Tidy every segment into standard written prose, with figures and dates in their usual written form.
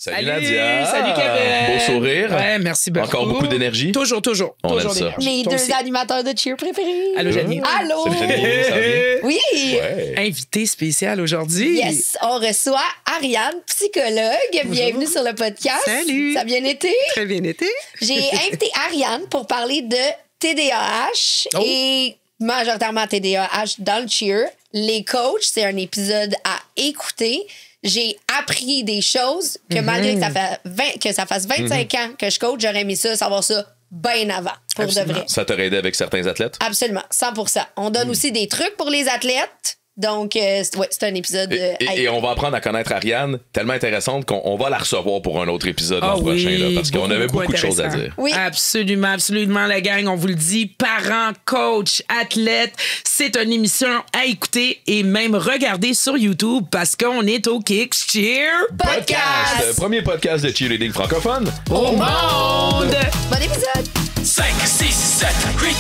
Salut Nadia! Salut Kevin! Beau sourire! Ouais, merci beaucoup. Encore beaucoup d'énergie? Toujours. On aime ça. d'énergie. Les Toi deux aussi. animateurs de cheer préférés. Allô, Janie. Allô! Salut Jenny, ça va bien? Oui! Ouais. Invité spécial aujourd'hui. Yes, on reçoit Ariane, psychologue. Bienvenue sur le podcast. Salut. Ça a bien été? Très bien été. J'ai invité Ariane pour parler de TDAH Oh. et majoritairement TDAH dans le cheer. Les coachs, c'est un épisode à écouter. J'ai appris des choses que malgré que ça fasse 25 ans que je coach, j'aurais aimé ça, savoir ça bien avant, pour Absolument. de vrai. Ça t'aurait aidé avec certains athlètes? Absolument, 100%. On donne aussi des trucs pour les athlètes. Donc, c'est un épisode... Et on va apprendre à connaître Ariane, tellement intéressante qu'on va la recevoir pour un autre épisode l'an prochain, là, parce qu'on avait beaucoup de choses à intéressant. dire. Oui. Absolument, la gang. On vous le dit, parents, coachs, athlètes, c'est une émission à écouter et même regarder sur YouTube parce qu'on est au Kicks Cheer Podcast! Premier podcast de cheerleading francophone. au monde. Bon épisode! 5, 6, 7, 8.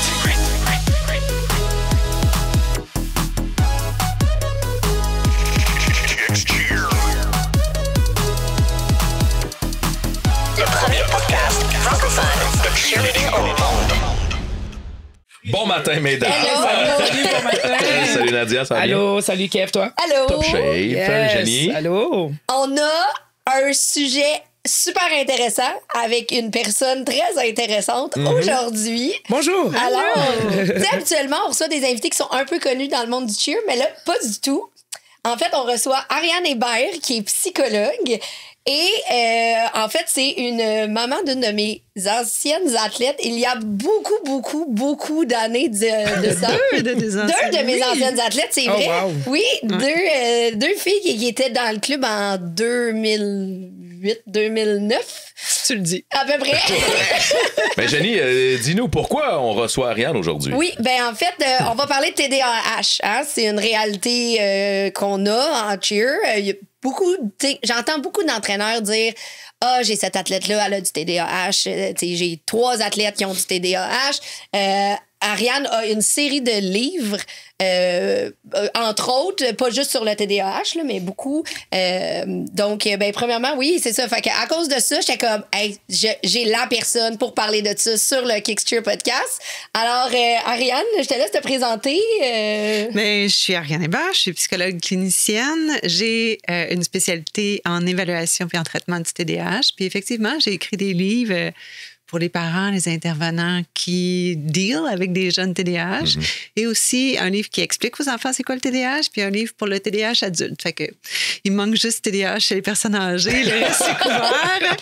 Le premier podcast francophone de cheerleading au monde. Bon matin, mesdames. Salut, bon matin. Salut Nadia, ça va bien? Allô, salut Kev, toi. Allô! Top shape. Yes. Jenny. Allô. On a un sujet super intéressant avec une personne très intéressante aujourd'hui. Bonjour. Alors, tu sais, habituellement, on reçoit des invités qui sont un peu connus dans le monde du cheer, mais là, pas du tout. En fait, on reçoit Ariane Hébert, qui est psychologue. Et en fait, c'est une maman d'une de mes anciennes athlètes. Il y a beaucoup d'années de ça. Deux de tes anciennes. Deux de mes Oui. anciennes athlètes, c'est Oh, vrai. wow. Oui, deux filles qui étaient dans le club en 2008-2009, Tu le dis. à peu près. Ben, Jenny, dis-nous pourquoi on reçoit Ariane aujourd'hui. Oui, ben en fait, on va parler de TDAH. Hein? C'est une réalité qu'on a en cheer. Il y a j'entends beaucoup d'entraîneurs dire ah, j'ai cette athlète-là, elle a du TDAH. J'ai 3 athlètes qui ont du TDAH. Ariane a une série de livres, entre autres, pas juste sur le TDAH, là, mais beaucoup. Donc, ben, premièrement, oui, c'est ça. Fait qu'à cause de ça, j'étais comme, hey, j'ai la personne pour parler de ça sur le Kicksteer podcast. Alors, Ariane, je te laisse te présenter. Mais je suis Ariane Hébert, je suis psychologue clinicienne. J'ai une spécialité en évaluation puis en traitement du TDAH. Puis effectivement, j'ai écrit des livres pour les parents, les intervenants qui deal avec des jeunes TDAH. Et aussi un livre qui explique aux enfants c'est quoi le TDAH, puis un livre pour le TDAH adulte. Fait que il manque juste TDAH chez les personnes âgées, le reste c'est couvert.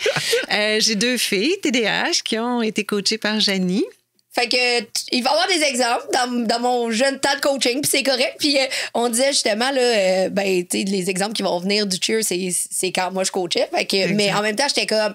J'ai 2 filles TDAH qui ont été coachées par Janie. Fait que il va y avoir des exemples dans mon jeune temps de coaching, puis c'est correct. Puis on disait justement là, ben tu sais les exemples qui vont venir du cheer, c'est quand moi je coachais. Fait que, mais en même temps j'étais comme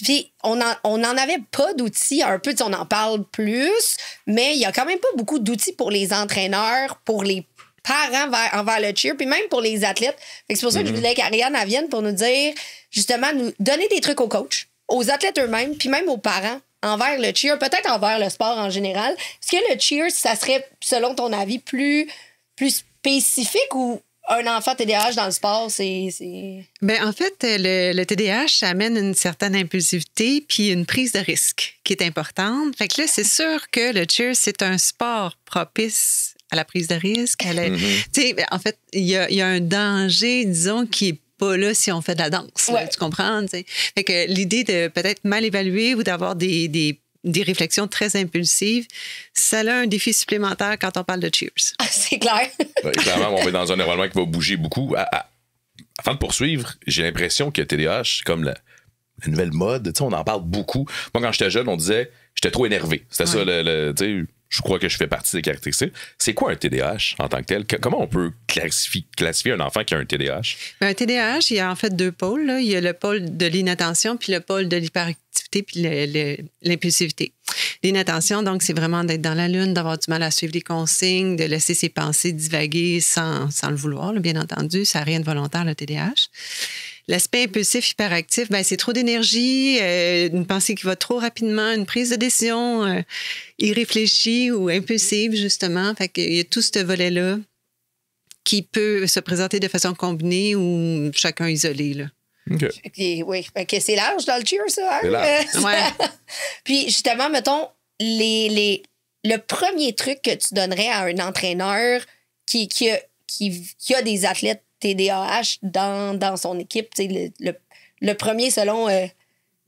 puis on en avait pas d'outils un peu, on en parle plus, mais il y a quand même pas beaucoup d'outils pour les entraîneurs, pour les parents envers le cheer, puis même pour les athlètes. Fait que c'est pour ça que je voulais qu'Ariane vienne pour nous dire justement nous donner des trucs aux coachs, aux athlètes eux-mêmes, puis même aux parents envers le cheer, peut-être envers le sport en général. Est-ce que le cheer, ça serait, selon ton avis, plus spécifique ou un enfant TDAH dans le sport, c'est... Bien, en fait, le TDAH amène une certaine impulsivité puis une prise de risque qui est importante. Fait que là, c'est sûr que le cheer, c'est un sport propice à la prise de risque. Tu sais, en fait, il y a un danger, disons, qui est pas là si on fait de la danse. Là, tu comprends? T'sais? Fait que l'idée de peut-être mal évaluer ou d'avoir des réflexions très impulsives, ça a un défi supplémentaire quand on parle de cheers. Ah, c'est clair. Ben, clairement, on va dans un environnement qui va bouger beaucoup. Avant de poursuivre, j'ai l'impression que TDAH, c'est comme la nouvelle mode. Tu sais, on en parle beaucoup. Moi, quand j'étais jeune, on disait j'étais trop énervé. C'était ça, tu sais, je crois que je fais partie des caractéristiques. C'est quoi un TDAH en tant que tel? Comment on peut classifier un enfant qui a un TDAH? Un TDAH, il y a en fait 2 pôles. Là. Il y a le pôle de l'inattention puis le pôle de l'hyperactivité puis l'impulsivité. L'inattention, donc, c'est vraiment d'être dans la lune, d'avoir du mal à suivre les consignes, de laisser ses pensées divaguer sans le vouloir, là, bien entendu. Ça n'a rien de volontaire, le TDAH. L'aspect impulsif, hyperactif, ben, c'est trop d'énergie, une pensée qui va trop rapidement, une prise de décision irréfléchie ou impulsive, justement. Fait qu'il y a tout ce volet-là qui peut se présenter de façon combinée ou chacun isolé, là. OK. Oui, fait que c'est large dans le cheer, ça. Hein? C'est large. Ouais. Puis justement, mettons, le premier truc que tu donnerais à un entraîneur qui a des athlètes TDAH dans son équipe, tu sais, le premier selon...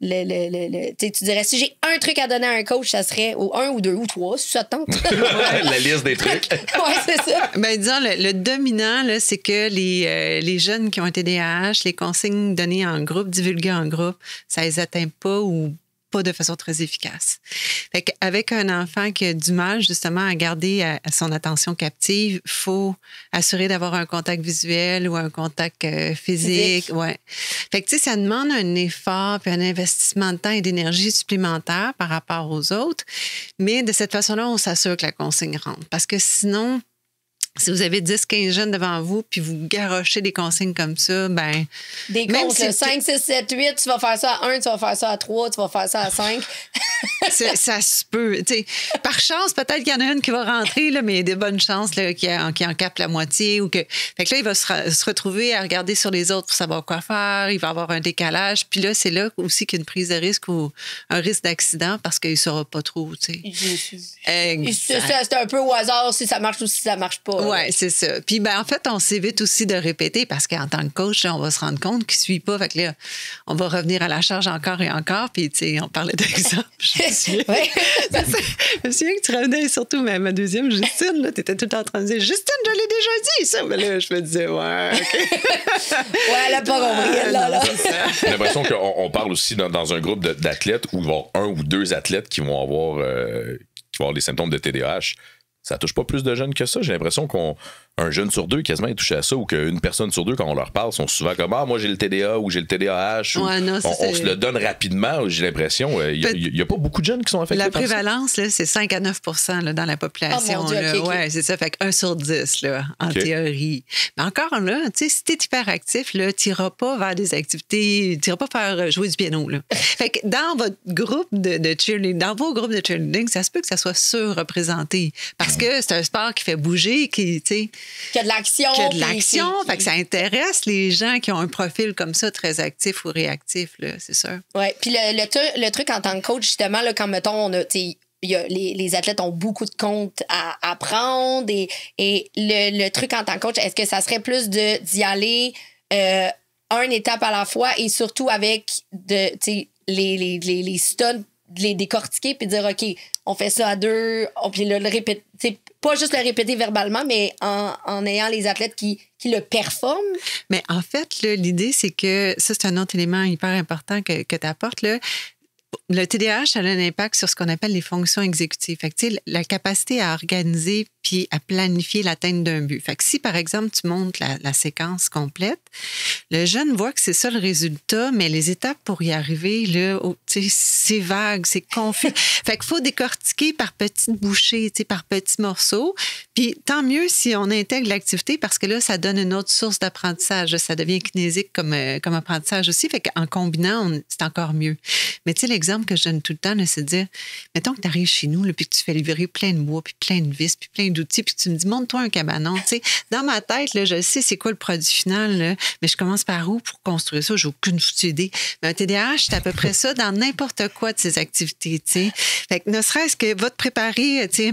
tu dirais, si j'ai un truc à donner à un coach, ça serait ou 1 ou 2 ou 3, si ça te tente. La liste des trucs. Ouais, c'est ça. Ben, disons, le dominant, là, c'est que les jeunes qui ont un TDAH, les consignes données en groupe, divulguées en groupe, ça les atteint pas ou pas de façon très efficace. Fait qu'avec un enfant qui a du mal, justement, à garder à son attention captive, il faut assurer d'avoir un contact visuel ou un contact physique. Ouais. Fait que, tu sais, ça demande un effort puis un investissement de temps et d'énergie supplémentaire par rapport aux autres. Mais de cette façon-là, on s'assure que la consigne rentre. Parce que sinon, si vous avez 10-15 jeunes devant vous puis vous garochez des consignes comme ça, ben Des même comptes, si 5, 6, 7, 8, tu vas faire ça à 1, tu vas faire ça à 3, tu vas faire ça à 5. ça se peut. T'sais, par chance, peut-être qu'il y en a une qui va rentrer, là, mais il y a de bonnes chances là, qui en capte la moitié. Ou que... Fait que là, il va se retrouver à regarder sur les autres pour savoir quoi faire. Il va avoir un décalage. Puis là, c'est là aussi qu'il y a une prise de risque ou un risque d'accident parce qu'il ne saura pas trop. C'est un peu au hasard si ça marche ou si ça marche pas. Oui, c'est ça. Puis, ben, en fait, on s'évite aussi de répéter parce qu'en tant que coach, on va se rendre compte qu'il ne suit pas. Fait que là, on va revenir à la charge encore et encore. Puis, tu sais, on parlait d'exemple. Je me souviens que tu revenais surtout ma deuxième, Justine. Tu étais tout le temps en train de dire Justine, je l'ai déjà dit, ça. Mais là, je me disais, ouais, OK. Ouais, elle n'a pas compris, elle, là. J'ai l'impression qu'on parle aussi dans un groupe d'athlètes où il va y avoir 1 ou 2 athlètes qui vont avoir les symptômes de TDAH. Ça touche pas plus de jeunes que ça. J'ai l'impression qu'un jeune sur 2 quasiment est touché à ça ou qu'une personne sur 2, quand on leur parle, sont souvent comme moi j'ai le TDA ou j'ai le TDAH. Ouais, non, on se le donne rapidement, j'ai l'impression. Il n'y a pas beaucoup de jeunes qui sont affectés. La par ça. prévalence, là, c'est 5 à 9 là, dans la population. Oh mon Dieu, là. OK. Ouais, c'est ça. Fait que 1 sur 10, là, en théorie. Mais encore là, tu sais, si tu es hyperactif, tu n'iras pas vers des activités, tu n'iras pas faire jouer du piano. Là. Fait que dans votre groupe de cheerleading, dans vos groupes de cheerleading, ça se peut que ça soit surreprésenté. Parce que c'est un sport qui fait bouger, qui, tu sais. Qu'il y a de l'action. Fait que ça intéresse les gens qui ont un profil comme ça, très actif ou réactif, là, c'est sûr. Oui, puis le truc en tant que coach, justement, là, quand, mettons, les athlètes ont beaucoup de comptes à apprendre et le truc en tant que coach, est-ce que ça serait plus d'y aller une étape à la fois et surtout avec les stunts, de les décortiquer puis dire, OK, on fait ça à 2, puis le répéter, pas juste le répéter verbalement, mais en ayant les athlètes qui le performent. Mais en fait, là, l'idée, c'est que ça, c'est un autre élément hyper important que tu apportes, là. Le TDAH, ça a un impact sur ce qu'on appelle les fonctions exécutives. Fait que, tu sais, la capacité à organiser puis à planifier l'atteinte d'un but. Fait que si, par exemple, tu montes la séquence complète, le jeune voit que c'est ça le résultat, mais les étapes pour y arriver, là, tu sais, c'est vague, c'est confus. Fait qu'il faut décortiquer par petites bouchées, tu sais, par petits morceaux. Puis tant mieux si on intègre l'activité parce que là, ça donne une autre source d'apprentissage. Ça devient kinésique comme apprentissage aussi. Fait qu'en combinant, c'est encore mieux. Mais tu sais, l'exemple que je donne tout le temps, là, c'est de dire, mettons que tu arrives chez nous, là, puis que tu fais livrer plein de bois, puis plein de vis, puis plein d'outils, puis tu me dis, montre-toi un cabanon. Tu sais, dans ma tête, là, je sais c'est quoi le produit final, là, mais je commence par où pour construire ça? J'ai aucune foutue idée. Mais un TDAH, c'est à peu près ça dans n'importe quoi de ces activités. Tu sais. Fait que ne serait-ce que va te préparer, tu sais.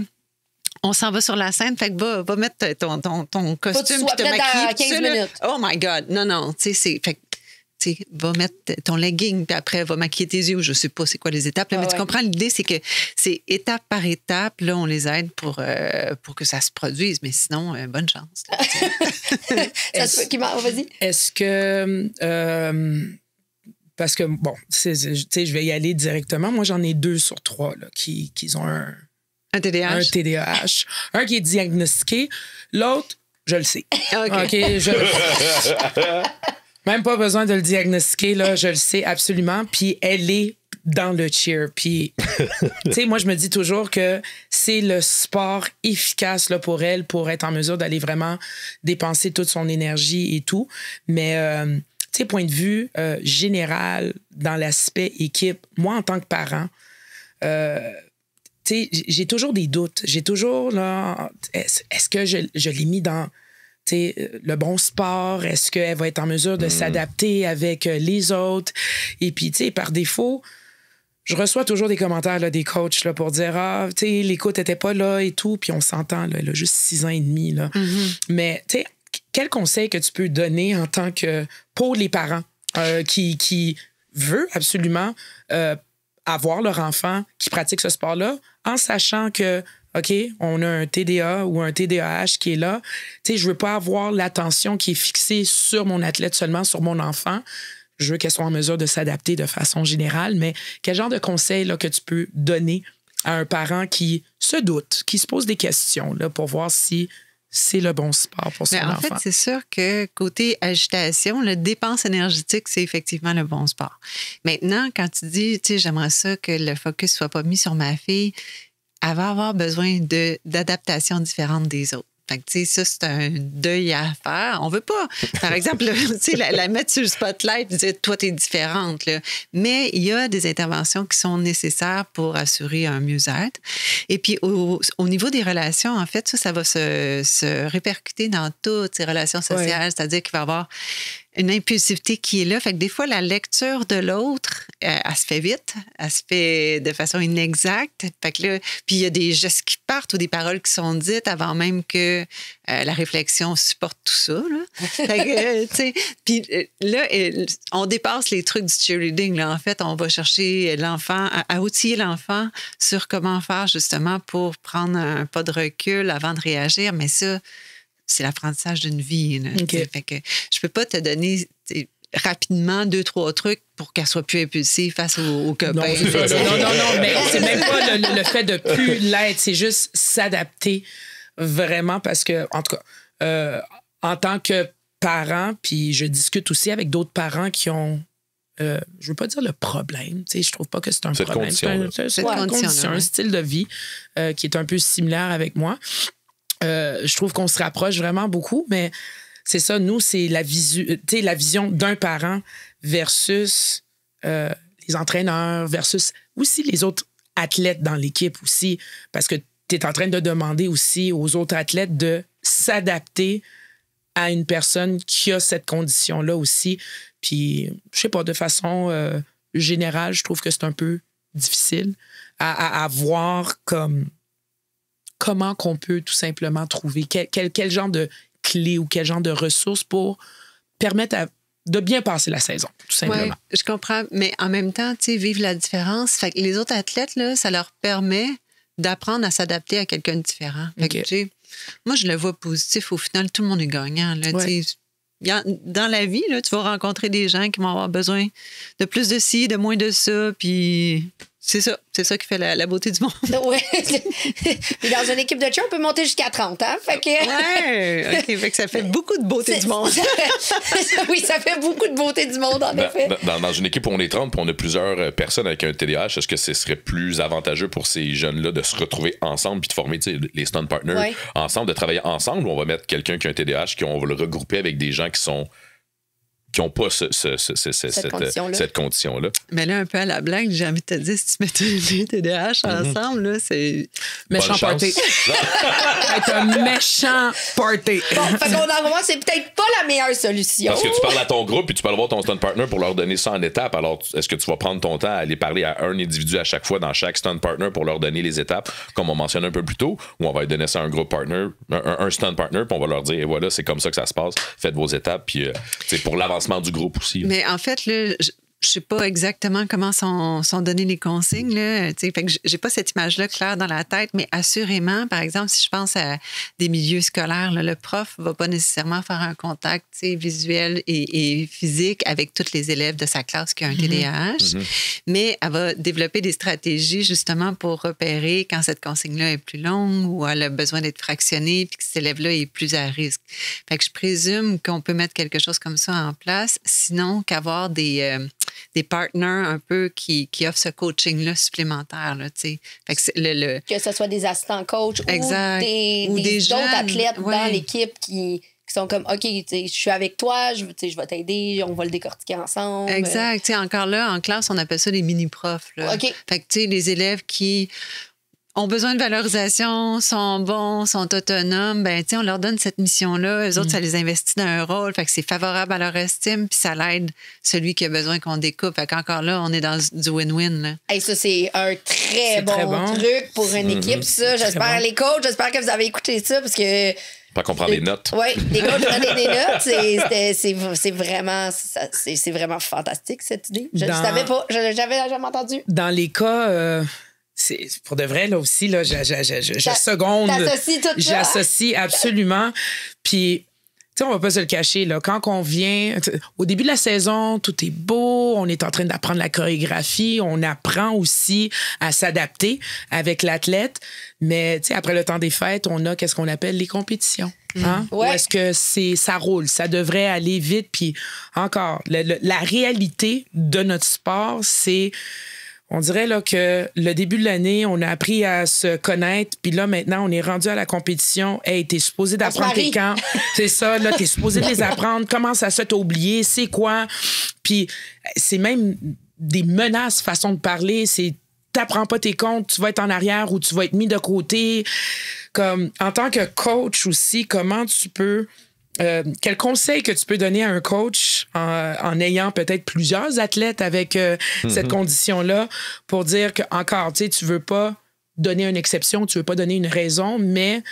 On s'en va sur la scène, fait que va mettre ton costume puis te maquiller. À 15 minutes. Oh my God! Non, tu sais, c'est... Fait que, tu sais, va mettre ton legging, puis après, va maquiller tes yeux. Je sais pas c'est quoi les étapes. Là, mais tu comprends, l'idée, c'est que c'est étape par étape. Là, on les aide pour que ça se produise. Mais sinon, bonne chance. Là, Vas-y. Est-ce que... parce que, bon, tu sais, je vais y aller directement. Moi, j'en ai 2 sur 3 là, qui ont un TDAH. Un TDAH. Un qui est diagnostiqué. L'autre, je le sais. OK. Même pas besoin de le diagnostiquer, là, je le sais absolument. Puis elle est dans le cheer. Puis, tu sais, moi, je me dis toujours que c'est le sport efficace là, pour elle, pour être en mesure d'aller vraiment dépenser toute son énergie et tout. Mais, tu sais, point de vue général, dans l'aspect équipe, moi, en tant que parent, tu sais, j'ai toujours des doutes. J'ai toujours, là, est-ce que je l'ai mis dans le bon sport? Est-ce qu'elle va être en mesure de s'adapter avec les autres? Et puis, par défaut, je reçois toujours des commentaires là, des coachs là, pour dire l'écoute n'était pas là et tout, puis on s'entend, là, elle a juste 6 ans et demi. Là. Mais quel conseil que tu peux donner en tant que pour les parents qui veulent absolument avoir leur enfant qui pratique ce sport-là, en sachant que OK, on a un TDA ou un TDAH qui est là. Je veux pas avoir l'attention qui est fixée sur mon athlète seulement, sur mon enfant. Je veux qu'elle soit en mesure de s'adapter de façon générale, mais quel genre de conseils là, que tu peux donner à un parent qui se doute, qui se pose des questions là, pour voir si c'est le bon sport pour son enfant? En fait, c'est sûr que côté agitation, la dépense énergétique, c'est effectivement le bon sport. Maintenant, quand tu dis, j'aimerais ça que le focus soit pas mis sur ma fille, elle va avoir besoin d'adaptations différentes des autres. Fait que, tu sais, ça, c'est un deuil à faire. On veut pas, par exemple, la mettre sur le spotlight et dire, toi, t'es différente. Là. Mais il y a des interventions qui sont nécessaires pour assurer un mieux-être. Et puis, au niveau des relations, en fait, ça va se répercuter dans toutes ces relations sociales. C'est-à-dire qu'il va y avoir une impulsivité qui est là. Fait que des fois, la lecture de l'autre, elle se fait vite, elle se fait de façon inexacte. Fait que là, puis il y a des gestes qui partent ou des paroles qui sont dites avant même que la réflexion supporte tout ça. Là. Fait que, tu sais, puis là, on dépasse les trucs du cheerleading. Là. En fait, on va chercher l'enfant, à outiller l'enfant sur comment faire justement pour prendre un pas de recul avant de réagir. Mais ça, c'est l'apprentissage d'une vie. Là, fait que je peux pas te donner rapidement 2-3 trucs pour qu'elle soit plus impulsive face aux copains. Non, mais c'est même pas le fait de plus l'être, c'est juste s'adapter vraiment parce que, en tout cas, en tant que parent, puis je discute aussi avec d'autres parents qui ont je veux pas dire le problème, je trouve pas que c'est un problème. C'est une condition, un style de vie qui est un peu similaire avec moi. Je trouve qu'on se rapproche vraiment beaucoup, mais c'est ça, nous, c'est la vision d'un parent versus les entraîneurs, versus aussi les autres athlètes dans l'équipe aussi, parce que tu es en train de demander aussi aux autres athlètes de s'adapter à une personne qui a cette condition-là aussi. Puis, je sais pas, de façon générale, je trouve que c'est un peu difficile à voir comment qu'on peut tout simplement trouver quel genre de clé ou quel genre de ressources pour permettre de bien passer la saison, tout simplement. Oui, je comprends. Mais en même temps, tu sais, vivre la différence. Fait que les autres athlètes, là, ça leur permet d'apprendre à s'adapter à quelqu'un de différent. Fait que, tu sais, moi, je le vois positif. Au final, tout le monde est gagnant. Là, tu sais. Dans la vie, là, tu vas rencontrer des gens qui vont avoir besoin de plus de ci, de moins de ça, puis c'est ça qui fait la beauté du monde. Oui. Puis dans une équipe de cheer, on peut monter jusqu'à 30, hein? Fait que... Oui, OK. Fait que ça fait beaucoup de beauté du monde. Oui, ça fait beaucoup de beauté du monde, en effet. Dans une équipe où on est 30 et on a plusieurs personnes avec un TDAH, est-ce que ce serait plus avantageux pour ces jeunes-là de se retrouver ensemble puis de former les stunt partners ensemble, de travailler ensemble, ou on va mettre quelqu'un qui a un TDAH, on va le regrouper avec des gens qui n'ont pas cette condition-là. Mais là, un peu à la blague, j'ai envie de te dire, si tu mettais les TDAH ensemble, là, c'est... Méchant party. C'est un méchant party. Bon, fait qu'on en revoit, c'est peut-être pas la meilleure solution. Parce que tu parles à ton groupe puis tu peux aller voir ton stunt partner pour leur donner ça en étapes. Alors, est-ce que tu vas prendre ton temps à aller parler à un individu à chaque fois dans chaque stunt partner pour leur donner les étapes, comme on mentionnait un peu plus tôt, ou on va donner ça à un groupe partner, un stunt partner, puis on va leur dire, et voilà, c'est comme ça que ça se passe, faites vos étapes, puis c'est pour l'avancement du groupe aussi. Mais en fait, là, je sais pas exactement comment sont données les consignes. Là. Fait que j'ai pas cette image-là claire dans la tête, mais assurément, par exemple, si je pense à des milieux scolaires, là, le prof va pas nécessairement faire un contact visuel et physique avec tous les élèves de sa classe qui ont un TDAH, mais elle va développer des stratégies justement pour repérer quand cette consigne-là est plus longue ou elle a besoin d'être fractionnée puis que cet élève-là est plus à risque. Fait que je présume qu'on peut mettre quelque chose comme ça en place, sinon qu'avoir des partners un peu qui offrent ce coaching-là supplémentaire. Là, fait que, que ce soit des assistants coach exact. ou des jeunes, d'autres athlètes dans l'équipe qui sont comme, OK, je suis avec toi, je vais t'aider, on va le décortiquer ensemble. Exact. Encore là, en classe, on appelle ça des mini-profs. Là. OK. Fait que, les élèves qui ont besoin de valorisation, sont bons, sont autonomes, ben, on leur donne cette mission-là. Eux autres, ça les investit dans un rôle. Fait que c'est favorable à leur estime, puis ça l'aide celui qui a besoin qu'on découpe. Fait qu'encore là, on est dans du win-win. Là. Hey, ça, c'est un très bon truc pour une équipe, ça. J'espère, les coachs, j'espère que vous avez écouté ça, parce que... Pas qu'on prend des notes. Oui, les coachs prennent des notes. C'est vraiment fantastique, cette idée. Je ne savais pas. Je l'avais jamais entendu. Dans les cas... c'est pour de vrai, là aussi, là, je seconde. T'associes tout ça? J'associe absolument. Puis, tu sais, on va pas se le cacher, là. Quand on vient, au début de la saison, tout est beau, on est en train d'apprendre la chorégraphie, on apprend aussi à s'adapter avec l'athlète. Mais, tu sais, après le temps des fêtes, on a qu'est-ce qu'on appelle les compétitions. Hein? Ouais. Où est-ce que ça roule? Ça devrait aller vite. Puis, encore, la réalité de notre sport, c'est... On dirait là, que le début de l'année, on a appris à se connaître, puis là, maintenant, on est rendu à la compétition. Hey, t'es supposé d'apprendre tes camps. C'est ça, là, t'es supposé de les apprendre. Comment ça se fait oublié? C'est quoi? Puis c'est même des menaces, façon de parler. C'est t'apprends pas tes comptes, tu vas être en arrière ou tu vas être mis de côté. Comme, en tant que coach aussi, comment tu peux... quel conseil que tu peux donner à un coach en ayant peut-être plusieurs athlètes avec cette condition-là pour dire que, encore, tu sais, tu veux pas donner une exception, tu veux pas donner une raison, mais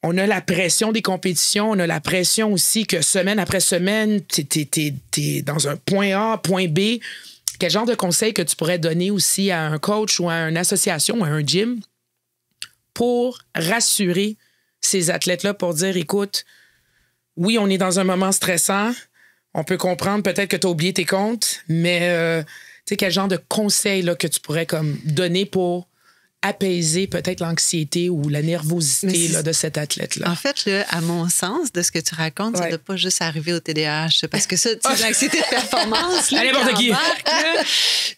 on a la pression des compétitions, on a la pression aussi que semaine après semaine, t'es dans un point A, point B. Quel genre de conseil que tu pourrais donner aussi à un coach ou à une association ou à un gym pour rassurer ces athlètes-là pour dire, écoute, oui, on est dans un moment stressant. On peut comprendre peut-être que tu as oublié tes comptes, mais tu sais, quel genre de conseils là, que tu pourrais comme donner pour apaiser peut-être l'anxiété ou la nervosité là, de cet athlète-là? En fait, là, à mon sens, de ce que tu racontes, ça ne doit pas juste arriver au TDAH. Parce que ça, tu sais, l'anxiété de performance, là, n'importe qui.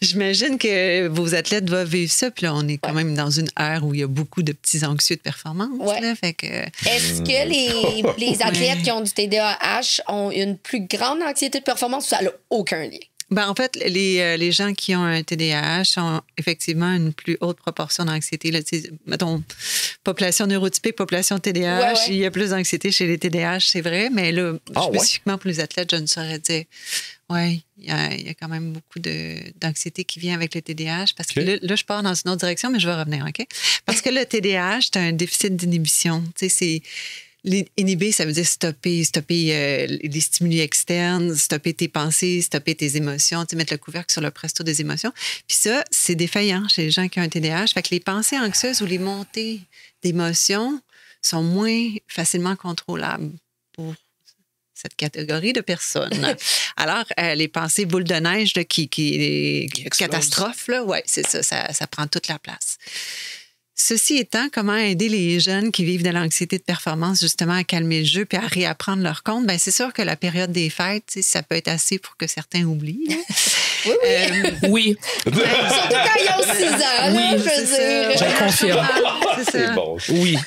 J'imagine que vos athlètes doivent vivre ça. Puis là, on est quand même dans une ère où il y a beaucoup de petits anxieux de performance. Ouais. Là, fait que... Est-ce que les athlètes qui ont du TDAH ont une plus grande anxiété de performance ou ça n'a aucun lien? Ben, en fait, les gens qui ont un TDAH ont effectivement une plus haute proportion d'anxiété. Là, mettons, population neurotypique, population TDAH, il y a plus d'anxiété chez les TDAH, c'est vrai, mais là, spécifiquement pour les athlètes, je ne saurais dire. Oui, il y a quand même beaucoup d'anxiété qui vient avec le TDAH parce que là, je pars dans une autre direction, mais je vais revenir, OK? Parce que le TDAH, c'est un déficit d'inhibition. Tu sais, c'est... Inhiber, ça veut dire stopper les stimuli externes, stopper tes pensées, stopper tes émotions, mettre le couvercle sur le presto des émotions. Puis ça, c'est défaillant chez les gens qui ont un TDAH. Fait que les pensées anxieuses ou les montées d'émotions sont moins facilement contrôlables pour cette catégorie de personnes. Alors, les pensées boule de neige là, qui catastrophe, là, ouais, c'est ça, ça prend toute la place. Ceci étant, comment aider les jeunes qui vivent de l'anxiété de performance justement à calmer le jeu puis à réapprendre leur compte? Bien, c'est sûr que la période des fêtes, ça peut être assez pour que certains oublient. Oui. Surtout quand ils ont 6 ans, là, je veux dire. Je le confirme. C'est ça. Bon. Oui.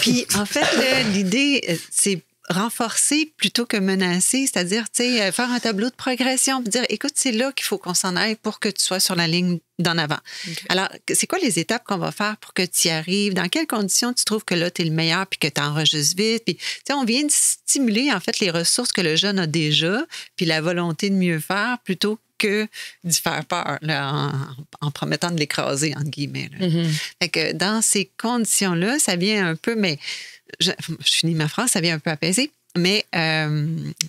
Puis, en fait, là, l'idée, c'est renforcer plutôt que menacer, c'est-à-dire, tu sais, faire un tableau de progression, puis dire, écoute, c'est là qu'il faut qu'on s'en aille pour que tu sois sur la ligne d'en avant. Okay. Alors, c'est quoi les étapes qu'on va faire pour que tu y arrives? Dans quelles conditions tu trouves que là, tu es le meilleur puis que tu enregistres vite? Puis, tu sais, on vient de stimuler, en fait, les ressources que le jeune a déjà, puis la volonté de mieux faire plutôt que d'y faire peur, là, en promettant de l'écraser, entre guillemets. Là. Mm-hmm. Fait que dans ces conditions-là, ça vient un peu, mais je finis ma phrase, ça vient un peu apaiser, mais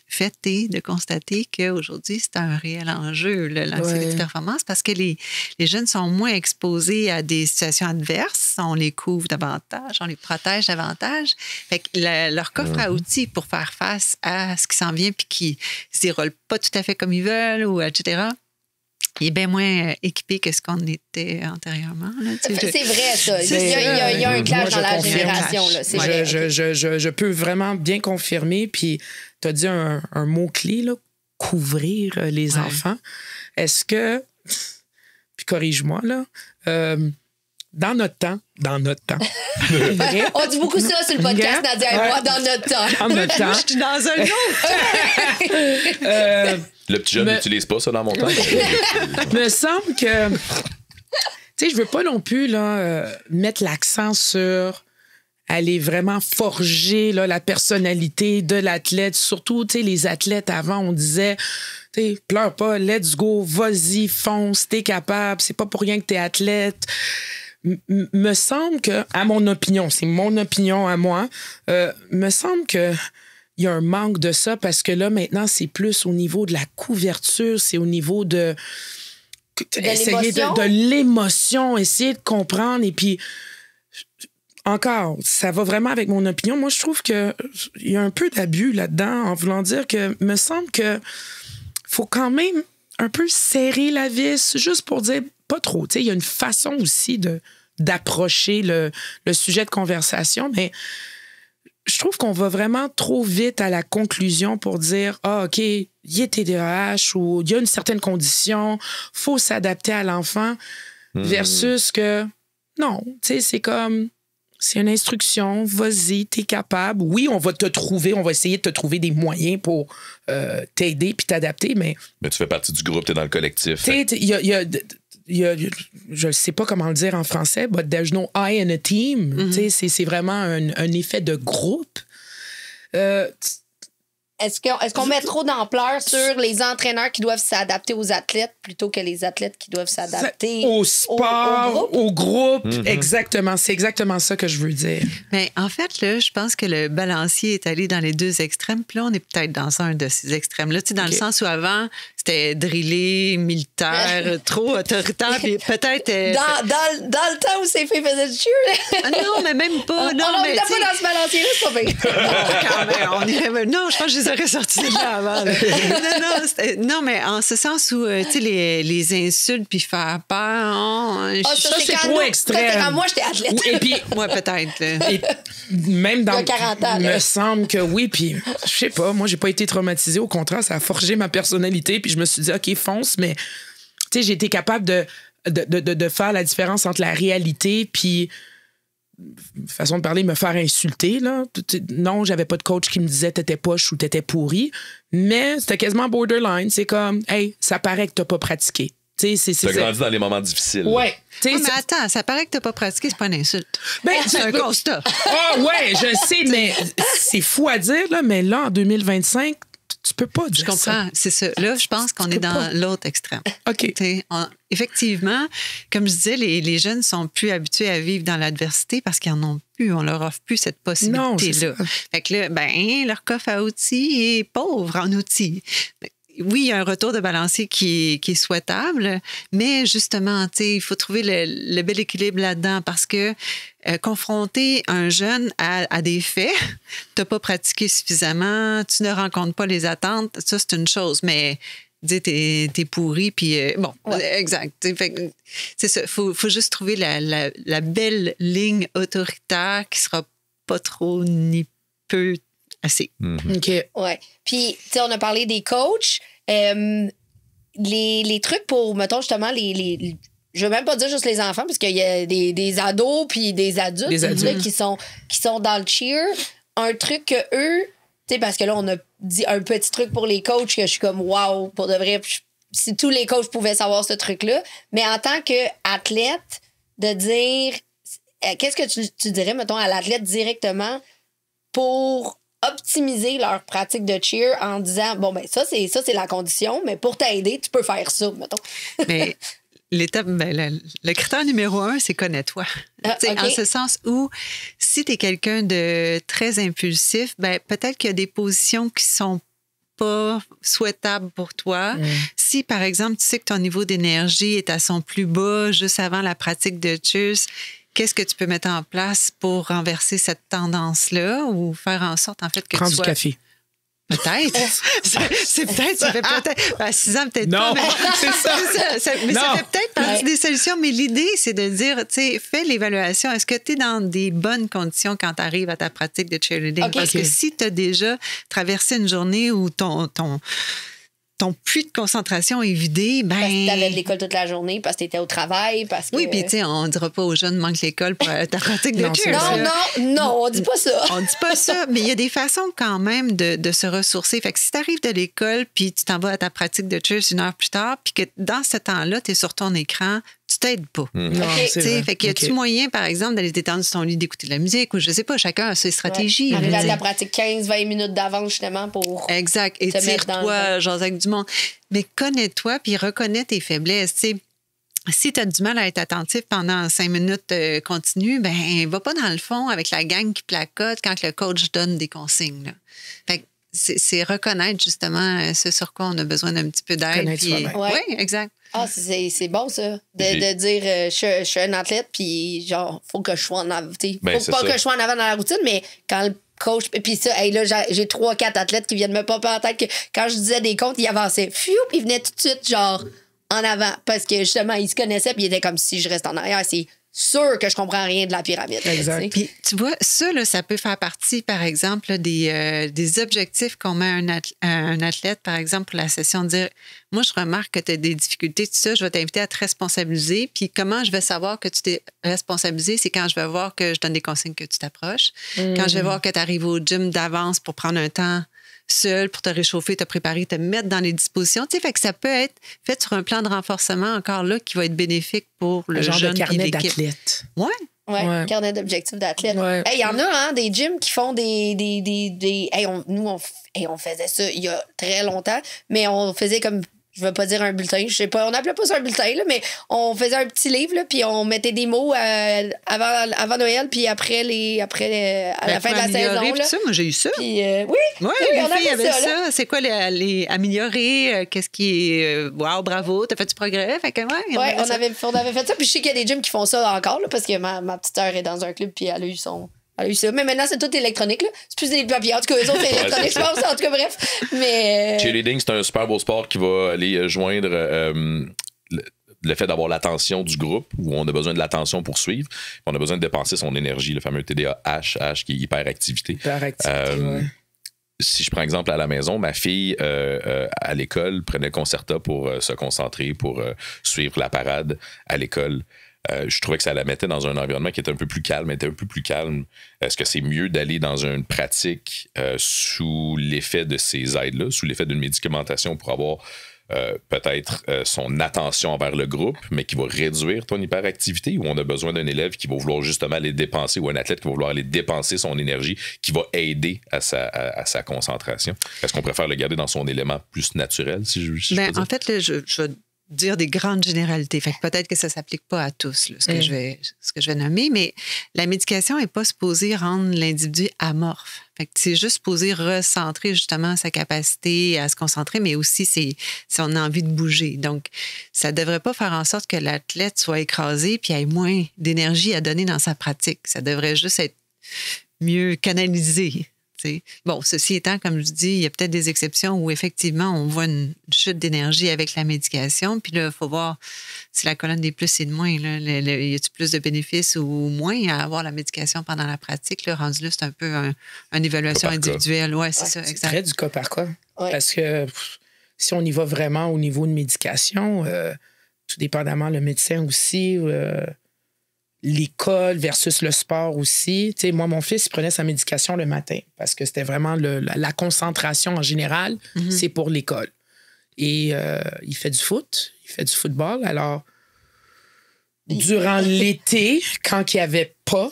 fait est de constater qu'aujourd'hui, c'est un réel enjeu, l'anxiété de performance, parce que les jeunes sont moins exposés à des situations adverses, on les couvre davantage, on les protège davantage. Fait que leur coffre à outils pour faire face à ce qui s'en vient puis qui ne se déroule pas tout à fait comme ils veulent, ou etc., il est bien moins équipé que ce qu'on était antérieurement. Là, c'est vrai, ça. Il y a un clash dans la génération. Là, c'est vrai. Je peux vraiment bien confirmer. Puis, tu as dit un mot-clé, là, couvrir les enfants. Est-ce que, puis corrige-moi, là, dans notre temps. On dit beaucoup ça sur le podcast, Nadia et moi, dans notre temps. Moi, je suis dans un autre. Le petit jeune n'utilise pas ça dans mon temps. Me semble que, tu Tu sais, je veux pas non plus là, mettre l'accent sur aller vraiment forger là, la personnalité de l'athlète. Surtout, tu sais, les athlètes avant, on disait, tu sais, pleure pas, let's go, vas-y, fonce, t'es capable, c'est pas pour rien que t'es athlète. Me semble que, à mon opinion, c'est mon opinion à moi, me semble que il y a un manque de ça parce que là, maintenant, c'est plus au niveau de la couverture, c'est au niveau de essayer de l'émotion, essayer de comprendre. Et puis, encore, ça va vraiment avec mon opinion. Moi, je trouve qu'il y a un peu d'abus là-dedans en voulant dire que me semble que faut quand même un peu serrer la vis juste pour dire pas trop. Tu sais, il y a une façon aussi d'approcher le sujet de conversation, mais je trouve qu'on va vraiment trop vite à la conclusion pour dire « Ah, OK, il est TDAH ou il y a une certaine condition, faut s'adapter à l'enfant versus que non, tu sais, c'est comme... C'est une instruction, vas-y, t'es capable. Oui, on va te trouver, on va essayer de te trouver des moyens pour t'aider puis t'adapter, mais... Mais tu fais partie du groupe, t'es dans le collectif. Tu sais, je ne sais pas comment le dire en français, but there's no I in a team. Tu sais, c'est vraiment un effet de groupe. Est-ce qu'on met trop d'ampleur sur les entraîneurs qui doivent s'adapter aux athlètes plutôt que les athlètes qui doivent s'adapter au sport, au groupe? Exactement. C'est exactement ça que je veux dire. Mais en fait, là, je pense que le balancier est allé dans les deux extrêmes. Puis là, on est peut-être dans un de ces extrêmes-là. Tu sais, dans le sens où avant, c'était drillé, militaire, trop autoritaire. Puis peut-être. Dans le temps où ces filles faisaient du cheer, là. Non, mais même pas. Non, on mais n'était pas dans ce balancier-là, c'est pas bien. quand même, on irait... Non, je pense que je les aurais sortis de là avant. Non, mais en ce sens où, tu sais, les insultes puis faire peur. Ça, c'est trop extrême. Quand moi, j'étais athlète. Et puis, moi, peut-être. Et même dans... Il y a 40 ans, il là. me semble que oui, puis je sais pas, moi, j'ai pas été traumatisée. Au contraire, ça a forgé ma personnalité, puis je me suis dit, OK, fonce, mais tu sais, j'ai été capable de faire la différence entre la réalité puis façon de parler, me faire insulter, là. Non, j'avais pas de coach qui me disait t'étais poche ou t'étais pourri, mais c'était quasiment borderline. C'est comme, hey, ça paraît que t'as pas pratiqué. Tu as grandi dans les moments difficiles. Ouais. Mais attends, ça paraît que t'as pas pratiqué, c'est pas une insulte. Ben, c'est un constat. Ah ouais, je sais, mais c'est fou à dire, là, mais là, en 2025, tu peux pas dire ça. Je comprends, c'est ça. Là, je pense qu'on est dans l'autre extrême. OK. Effectivement, comme je disais, les jeunes sont plus habitués à vivre dans l'adversité parce qu'ils en ont plus. On leur offre plus cette possibilité-là. Fait que là, leur coffre à outils est pauvre en outils. Oui, il y a un retour de balancier qui est souhaitable, mais justement, il faut trouver le bel équilibre là-dedans parce que confronter un jeune à des faits, tu n'as pas pratiqué suffisamment, tu ne rencontres pas les attentes, ça, c'est une chose, mais dire t'es pourri, puis bon, exact. C'est ça, faut juste trouver la belle ligne autoritaire qui sera pas trop ni peu assez. OK. Ouais. Puis, tu sais, on a parlé des coachs. Les trucs pour, mettons, justement, je veux même pas dire juste les enfants, parce qu'il y a des ados puis des adultes, là, qui sont dans le cheer. Un truc que eux, tu sais, parce que là, on a dit un petit truc pour les coachs que je suis comme, wow, pour de vrai, si tous les coachs pouvaient savoir ce truc-là. Mais en tant qu'athlète, de dire, qu'est-ce que tu dirais, mettons, à l'athlète directement pour optimiser leur pratique de cheer en disant, bon, ben ça, c'est la condition, mais pour t'aider, tu peux faire ça, mettons. Mais l'étape, le critère numéro 1, c'est connais-toi. Okay. En ce sens où, si tu es quelqu'un de très impulsif, ben, peut-être qu'il y a des positions qui sont pas souhaitables pour toi. Si, par exemple, tu sais que ton niveau d'énergie est à son plus bas juste avant la pratique de cheers, qu'est-ce que tu peux mettre en place pour renverser cette tendance-là ou faire en sorte, en fait, que prends tu sois... du café. Peut-être. c'est peut-être, ça fait peut-être... À 6 ans, peut-être non, pas. Mais c'est ça. Mais ça fait peut-être partie des solutions. Mais l'idée, c'est de dire, tu sais, fais l'évaluation. Est-ce que tu es dans des bonnes conditions quand tu arrives à ta pratique de cheerleading? Parce que si tu as déjà traversé une journée où ton puits de concentration est vidé, ben... Parce que t'avais de l'école toute la journée, parce que t'étais au travail, parce que... Oui, puis tu sais, on dira pas aux jeunes manque l'école pour ta pratique de cheer. Non, on dit pas ça. On dit pas ça, mais il y a des façons quand même de se ressourcer. Fait que si t'arrives de l'école, puis tu t'en vas à ta pratique de cheer 1 heure plus tard, puis que dans ce temps-là, t'es sur ton écran, tu t'aides pas. Non, Ok. c'est Tu sais, vrai. fait qu'il y a-tu Ok. moyen, par exemple, d'aller t'étendre sur ton lit, d'écouter de la musique ou je sais pas, chacun a ses stratégies. Arriver à tu sais. ta pratique 15-20 minutes d'avance, justement, pour. Exact. te mettre dans Étire-toi, genre avec du monde. Mais connais-toi puis reconnais tes faiblesses. Tu sais. Si tu as du mal à être attentif pendant 5 minutes continues, ben va pas dans le fond avec la gang qui placote quand le coach donne des consignes. Là. Fait que c'est reconnaître justement ce sur quoi on a besoin d'un petit peu d'aide. Connaître soi-même. Ouais. Oui, exact. Ah, c'est bon, ça. J'ai- De dire, je suis un athlète, puis genre, faut que je sois en avant. Ben, Faut c'est pas ça. que je sois en avant dans la routine, mais quand le coach. Puis ça, hey, là, j'ai 3-4 athlètes qui viennent me popper en tête que quand je disais des comptes, ils avançaient. Fiou, puis ils venaient tout de suite, genre, en avant. Parce que justement, ils se connaissaient, puis ils étaient comme si je reste en arrière. C'est sûr que je comprends rien de la pyramide. Exact. tu sais. Puis, tu vois, ça, là, ça peut faire partie, par exemple, là, des objectifs qu'on met à un athlète, par exemple, pour la session, de dire, moi, je remarque que tu as des difficultés, tout ça, je vais t'inviter à te responsabiliser. Puis, comment je vais savoir que tu t'es responsabilisé? C'est quand je vais voir que je donne des consignes que tu t'approches, quand je vais voir que tu arrives au gym d'avance pour prendre un temps seul pour te réchauffer, te préparer, te mettre dans les dispositions. Tu sais, fait que ça peut être fait sur un plan de renforcement encore là qui va être bénéfique pour le Un genre jeune de puis carnet l'équipe. d'athlète. Ouais. Ouais, Ouais. carnet d'objectifs d'athlète. Ouais. Il y en a, hein, des gyms qui font des hey, on faisait ça il y a très longtemps, mais on faisait comme, je veux pas dire un bulletin, je sais pas, on appelait pas ça un bulletin, là, mais on faisait un petit livre, là, puis on mettait des mots avant Noël, puis après à la fin de la saison. Là. Ça, moi, j'ai eu ça. Puis, oui, Oui, oui, les on filles avait avaient ça, là. ça. C'est quoi les améliorer? Qu'est-ce qui est. Wow, bravo, t'as fait du progrès. Fait que, ouais, Ouais, on ça. avait fait ça. Puis je sais qu'il y a des gyms qui font ça encore, là, parce que ma petite sœur est dans un club, puis elle a eu ça. Mais maintenant, c'est tout électronique. Là. C'est plus des papiers. En tout cas, eux autres, c'est électronique, je pense. En tout cas, bref. Mais. Cheerleading, c'est un super beau sport qui va aller joindre le fait d'avoir l'attention du groupe, où on a besoin de l'attention pour suivre. On a besoin de dépenser son énergie, le fameux TDAH, qui est hyperactivité. Hyperactivité, ouais. Si je prends exemple à la maison, ma fille à l'école prenait Concerta pour se concentrer, pour suivre la parade à l'école. Je trouvais que ça la mettait dans un environnement qui était un peu plus calme. Est-ce que c'est mieux d'aller dans une pratique sous l'effet de ces aides-là, sous l'effet d'une médicamentation pour avoir peut-être son attention envers le groupe, mais qui va réduire ton hyperactivité, ou on a besoin d'un élève qui va vouloir justement aller dépenser, ou un athlète qui va vouloir aller dépenser son énergie, qui va aider à sa concentration? Est-ce qu'on préfère le garder dans son élément plus naturel, si je peux dire? En fait, là, je vais dire des grandes généralités. Fait que peut-être que ça ne s'applique pas à tous, là, ce que je vais nommer, mais la médication n'est pas supposée rendre l'individu amorphe. Fait que c'est juste supposé recentrer justement sa capacité à se concentrer, mais aussi si on a envie de bouger. Donc, ça ne devrait pas faire en sorte que l'athlète soit écrasé puis ait moins d'énergie à donner dans sa pratique. Ça devrait juste être mieux canalisé. T'sais. Bon, ceci étant, comme je dis, il y a peut-être des exceptions où effectivement on voit une chute d'énergie avec la médication. Puis là, il faut voir si la colonne des plus et de moins. Là, y a-t-il plus de bénéfices ou moins à avoir la médication pendant la pratique? Là, rendu là, c'est un peu une évaluation Cas par cas. individuelle. Oui, c'est ça, C'est exact. très du cas par cas. Ouais. Parce que si on y va vraiment au niveau de médication, tout dépendamment, le médecin aussi, l'école versus le sport aussi. Tu sais, moi, mon fils, il prenait sa médication le matin parce que c'était vraiment la concentration en général, c'est pour l'école. Et il fait du foot, il fait du football. Alors, durant l'été, quand il n'y avait pas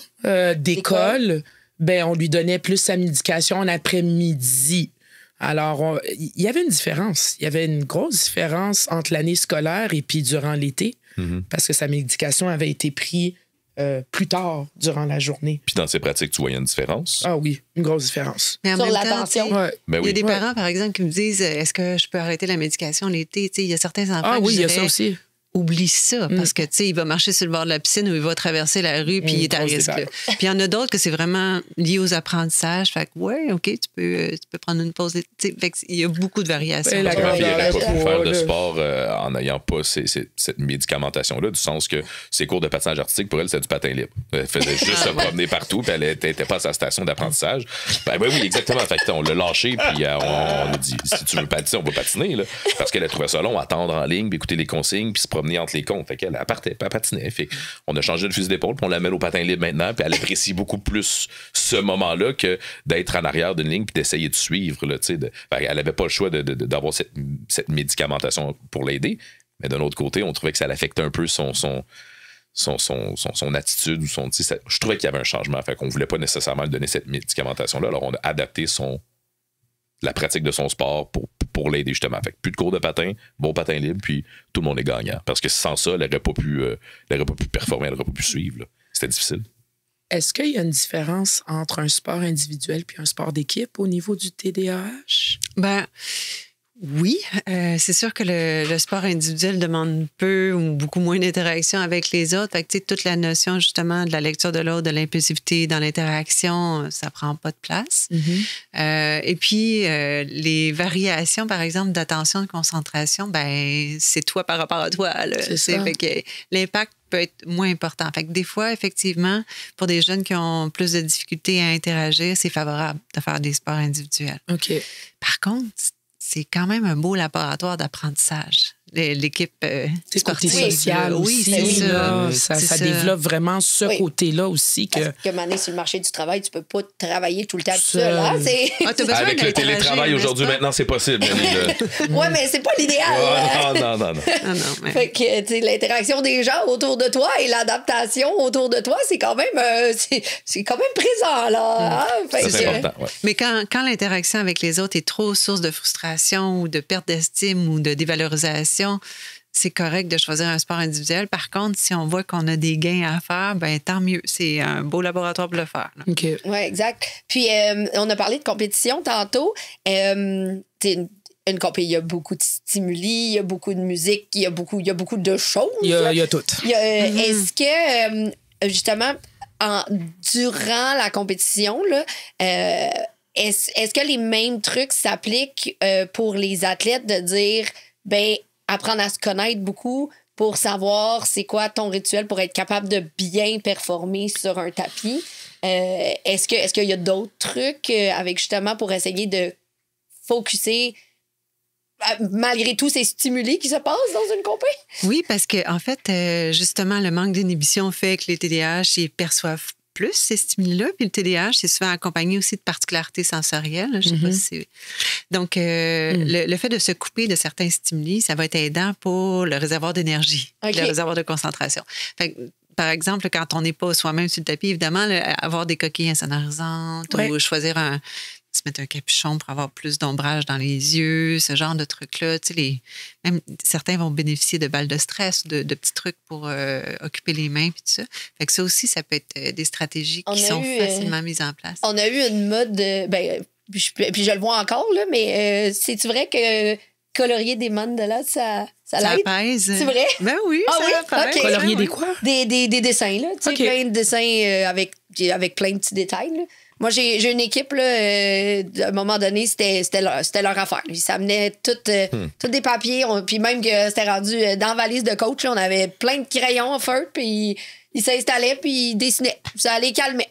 d'école, ben, on lui donnait plus sa médication en après-midi. Alors, il y avait une différence. Il y avait une grosse différence entre l'année scolaire et puis durant l'été, parce que sa médication avait été prise plus tard durant la journée. Puis dans ces pratiques, tu voyais une différence? Ah oui, une grosse différence. Mais en Sur même temps, l'attention. tu sais, Ouais. Ben il y a oui. des parents, par exemple, qui me disent est-ce que je peux arrêter la médication l'été? Tu sais, il y a certains enfants Ah qui oui, il y a ça diraient, aussi. oublie ça, parce que, tu sais, il va marcher sur le bord de la piscine ou il va traverser la rue, puis il est à grosse risque. débat. là. Puis il y en a d'autres que c'est vraiment lié aux apprentissages. Fait que, ouais, OK, tu peux prendre une pause. Tu sais, fait que il y a beaucoup de variations. Ben, la Parce que ma fille n'aurait pas pu faire de là. sport en n'ayant pas cette médicamentation-là, du sens que ses cours de patinage artistique, pour elle, c'était du patin libre. Elle faisait juste se promener partout, puis elle n'était pas à sa station d'apprentissage. Ben oui, exactement. Fait que, on l'a lâché, puis on a dit, si tu veux patiner, on va patiner. Là. Parce qu'elle a trouvé ça long, attendre en ligne, puis écouter les consignes, puis se promener entre les comptes. Fait qu'elle partait, puis elle patinait. Fait on a changé de fusil d'épaule, puis on la met au patin libre maintenant, puis elle apprécie beaucoup plus ce moment-là que d'être en arrière d'une ligne, puis d'essayer de suivre. Là, elle n'avait pas le choix d'avoir cette médicamentation pour l'aider. Mais d'un autre côté, on trouvait que ça l'affectait un peu son attitude ou son. Je trouvais qu'il y avait un changement. Fait qu'on voulait pas nécessairement lui donner cette médicamentation-là. Alors, on a adapté la pratique de son sport pour l'aider justement. Fait que plus de cours de patin, bon patin libre, puis tout le monde est gagnant. Parce que sans ça, elle n'aurait pas pu performer, elle n'aurait pas pu suivre. Là. C'était difficile. Est-ce qu'il y a une différence entre un sport individuel puis un sport d'équipe au niveau du TDAH? Ben, oui, c'est sûr que le sport individuel demande peu ou beaucoup moins d'interaction avec les autres. Fait que, tu sais, toute la notion, justement, de la lecture de l'autre, de l'impulsivité dans l'interaction, ça prend pas de place. Et puis, les variations, par exemple, d'attention, de concentration, ben c'est toi par rapport à toi. Là. C'est ça. Fait que l'impact peut être moins important. Fait que des fois, effectivement, pour des jeunes qui ont plus de difficultés à interagir, c'est favorable de faire des sports individuels. OK. Par contre, c'est quand même un beau laboratoire d'apprentissage. L'équipe C'est côté sportive. social Oui, aussi. c'est là. ça. Ça développe vraiment ce Oui. côté-là aussi. Parce que maintenant, sur le marché du travail, tu peux pas travailler tout le temps tout Seul. seul. Hein? C'est... Ah, t'as besoin Avec le d'interagir, télétravail n'est-ce aujourd'hui, pas? maintenant, c'est possible. ouais, mais c'est pas l'idéal. hein? Non. Ah non, mais... Fait que, tu sais, l'interaction des gens autour de toi et l'adaptation autour de toi, c'est quand même, c'est quand même présent, là. hein? Fait Ça, que, c'est important. Ouais. Mais quand l'interaction avec les autres est trop source de frustration ou de perte d'estime ou de dévalorisation, c'est correct de choisir un sport individuel. Par contre, si on voit qu'on a des gains à faire, ben tant mieux. C'est un beau laboratoire pour le faire. Là. OK. Oui, exact. Puis, on a parlé de compétition tantôt. Une compé, il y a beaucoup de stimuli, il y a beaucoup de musique, il y a beaucoup de choses. Il y a tout. Est-ce que, justement, durant la compétition, là, est-ce que les mêmes trucs s'appliquent pour les athlètes de dire, ben apprendre à se connaître beaucoup pour savoir c'est quoi ton rituel pour être capable de bien performer sur un tapis? Est-ce qu'il y a d'autres trucs avec justement pour essayer de focusser malgré tous ces stimuli qui se passent dans une compé? Oui, parce que en fait, justement, le manque d'inhibition fait que les TDAH, ils perçoivent plus ces stimuli-là. Puis le TDAH, c'est souvent accompagné aussi de particularités sensorielles. Je sais pas si c'est... Donc, le fait de se couper de certains stimuli, ça va être aidant pour le réservoir d'énergie, le réservoir de concentration. Fait que, par exemple, quand on n'est pas soi-même sur le tapis, évidemment, avoir des coquilles insonorisantes ou choisir se mettre un capuchon pour avoir plus d'ombrage dans les yeux, ce genre de trucs-là. Tu sais, même certains vont bénéficier de balles de stress, de petits trucs pour occuper les mains, puis tout ça. Fait que ça aussi, ça peut être des stratégies qui sont facilement mises en place. On a eu une mode, puis je le vois encore, là, mais c'est-tu vrai que colorier des mandalas, ça l'aide? apaise. C'est vrai? Ben oui, ah, ça oui? apaise. Okay. Colorier des quoi? Des dessins, là. Tu sais, plein de dessins avec plein de petits détails, là. Moi, j'ai une équipe, là, à un moment donné, c'était leur affaire. Ils s'amenaient tous des papiers, puis même que c'était rendu dans la valise de coach, là, on avait plein de crayons en feu, puis ils s'installaient, puis ils dessinaient. Ça les calmait.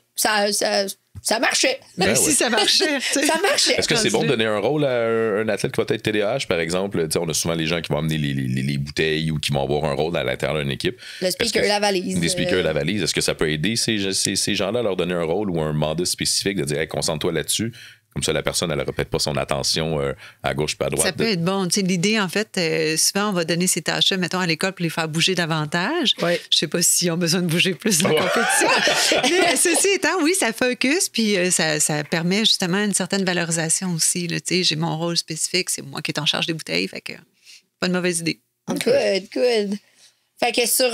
Ça marchait. Ben si ça marchait. Ça marchait. Est-ce que c'est bon de donner un rôle à un athlète qui va être TDAH, par exemple? On a souvent les gens qui vont amener les bouteilles ou qui vont avoir un rôle à l'intérieur d'une équipe. Le speaker, la valise. Des speakers, la valise. Est-ce que ça peut aider ces gens-là à leur donner un rôle ou un mandat spécifique de dire hey, concentre-toi là-dessus? Comme ça, la personne, elle ne répète pas son attention à gauche pas à droite. Ça peut être bon. Tu sais, l'idée, en fait, souvent, on va donner ces tâches-là, mettons, à l'école pour les faire bouger davantage. Ouais. Je sais pas s'ils ont besoin de bouger plus dans la compétition. Mais ceci étant, oui, ça focus, puis ça permet justement une certaine valorisation aussi. Là. Tu sais, j'ai mon rôle spécifique, c'est moi qui est en charge des bouteilles, fait que pas de mauvaise idée. Good. Fait que sur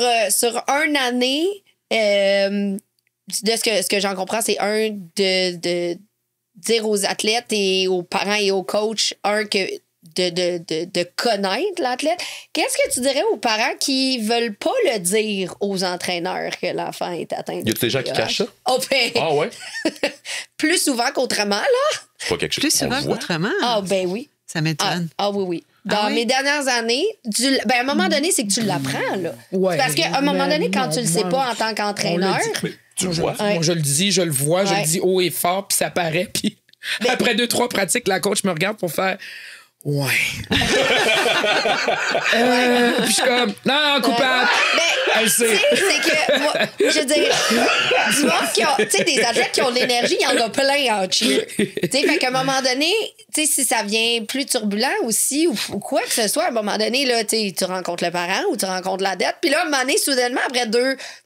une année, de ce que j'en comprends, c'est de dire aux athlètes et aux parents et aux coachs, de connaître l'athlète. Qu'est-ce que tu dirais aux parents qui veulent pas le dire aux entraîneurs que l'enfant est atteint de Y a des gens qui cachent ça? Oh, ben, Ah ouais? plus souvent qu'autrement, là. C'est pas quelque chose. Plus on le souvent voit. qu'autrement. Ah, ben oui. Ça m'étonne. Oui. Dans oui? mes dernières années, à un moment donné, c'est que tu l'apprends, là. Ouais. Parce qu'à un moment donné, quand Non, tu le sais moi, pas en tant qu'entraîneur, Mais tu le vois. Moi, je le dis, je le vois, je Ouais. le dis haut et fort, puis ça paraît. Puis après 2-3 pratiques, la coach me regarde pour faire Ouais. Puis je suis comme, non, coupable. Mais, Elle tu sait. sais, c'est que, moi, je veux dire, du monde qui ont, tu sais, des athlètes qui ont de l'énergie, il y en a plein en cheer. Tu sais, fait qu'à un moment donné, tu sais, si ça vient plus turbulent aussi ou quoi que ce soit, à un moment donné, là, tu sais, tu rencontres le parent ou tu rencontres la dette. Puis là, à un moment donné, soudainement, après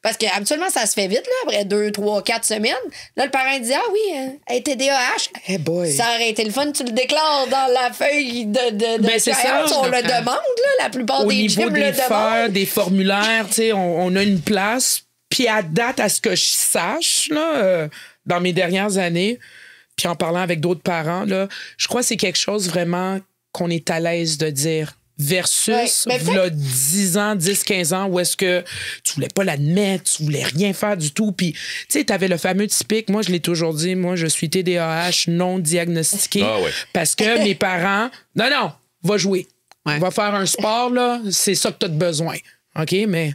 parce que habituellement, ça se fait vite, là, après 2, 3, 4 semaines, là, le parent dit, ah oui, elle est TDAH. Hey boy. Ça aurait été le fun, tu le déclare dans la feuille de Ben, c'est ça, on je le comprends. demande, là, la plupart Au des niveau gyms des le demandent. fers, des formulaires, tu sais, on a une place. Puis à date, à ce que je sache, là, dans mes dernières années, puis en parlant avec d'autres parents, là, je crois que c'est quelque chose vraiment qu'on est à l'aise de dire. Versus, Ouais, mais v'là 10 ans, 10, 15 ans, où est-ce que tu voulais pas l'admettre, tu voulais rien faire du tout. Puis, tu sais, t'avais le fameux typique, moi, je l'ai toujours dit, moi, je suis TDAH non diagnostiqué. Ah ouais. Parce que mes parents, non, va jouer. Ouais. Va faire un sport, là, c'est ça que t'as de besoin. OK? Mais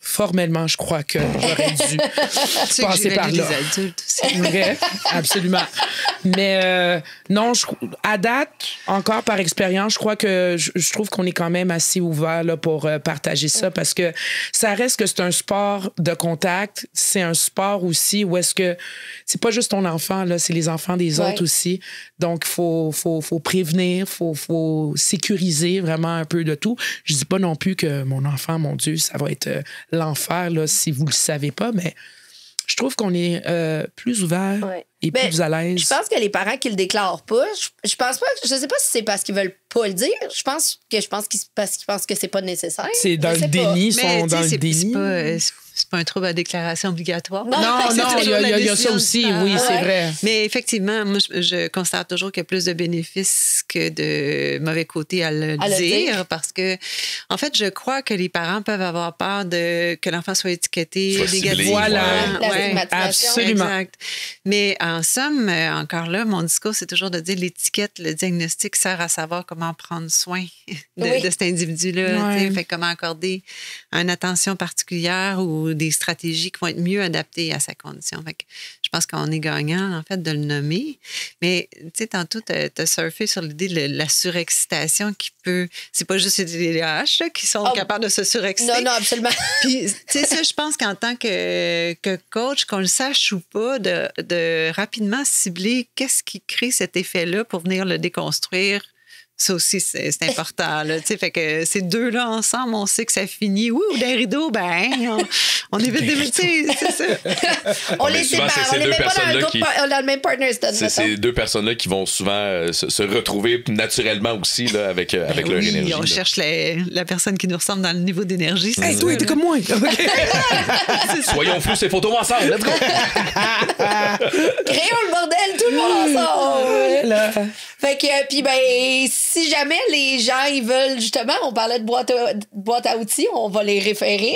formellement, je crois que j'aurais dû Tu sais que passer par j'évalue là. les adultes aussi. Vrai, absolument. Mais non, à date, encore par expérience, je crois que je trouve qu'on est quand même assez ouvert là, pour partager ça parce que ça reste que c'est un sport de contact. C'est un sport aussi où est-ce que c'est pas juste ton enfant, là, c'est les enfants des autres aussi. Donc, il faut prévenir, faut sécuriser vraiment un peu de tout. Je dis pas non plus que mon enfant, mon Dieu, ça va être l'enfer là, si vous le savez pas, mais je trouve qu'on est plus ouvert et Ben, plus à l'aise. Je pense que les parents qui le déclarent pas, je pense pas, je sais pas si c'est parce qu'ils veulent pas le dire. Je pense parce qu'ils pensent que c'est pas nécessaire. C'est dans Je le sais pas. déni, ils Mais sont tu sais, dans le déni. c'est pas un trouble à déclaration obligatoire. Non, Non, C'est il toujours la y a ça décision aussi, du parent. oui, c'est Ouais. vrai. Mais effectivement, moi, je constate toujours qu'il y a plus de bénéfices que de mauvais côtés à le dire parce que, en fait, je crois que les parents peuvent avoir peur que l'enfant soit étiqueté Soit ciblé, négativement. Voilà. La Ouais. stigmatisation. Absolument. Exact. Mais en somme, encore là, mon discours, c'est toujours de dire l'étiquette, le diagnostic sert à savoir comment prendre soin de cet individu-là. Ouais. Tu sais, fait comment accorder une attention particulière ou des stratégies qui vont être mieux adaptées à sa condition. Fait que je pense qu'on est gagnant, en fait, de le nommer. Mais, tu sais, tantôt, tu as surfé sur l'idée de la surexcitation qui peut... C'est pas juste les TDAH là, qui sont capables de se surexciter. Non, absolument. Puis, tu sais, ça, je pense qu'en tant que coach, qu'on le sache ou pas, de rapidement cibler qu'est-ce qui crée cet effet-là pour venir le déconstruire. Ça aussi, c'est important. Là, tu sais, fait que ces deux-là ensemble, on sait que ça finit. Ouh, des rideaux, on évite des métiers, c'est ça. On mais les souvent, sépare. c'est On ces les deux met pas dans le personnes-là groupe, qui- dans le même partner stud, C'est ces deux personnes-là qui vont souvent se retrouver naturellement aussi là, avec leur Oui, énergie. on là. cherche la personne qui nous ressemble dans le niveau d'énergie. c'est Hey, ça, toi, là. t'es comme moi. OK. Soyons flous ces photos ensemble. Let's go. Créons le bordel, tout le monde ensemble. Là. Fait que, puis ben, si jamais les gens, ils veulent, justement, on parlait de boîte à outils, on va les référer,